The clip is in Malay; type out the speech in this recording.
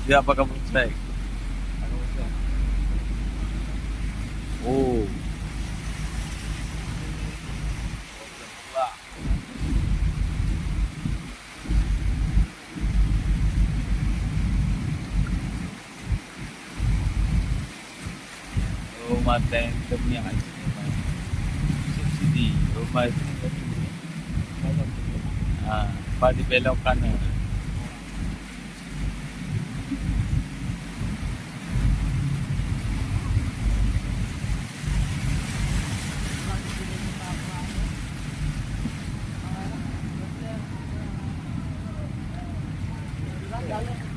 Dia pakai spek. Oh. Rumah tandem yang kat sini memang subsidi. Rumah sini lepas dia belok kanan. Jalan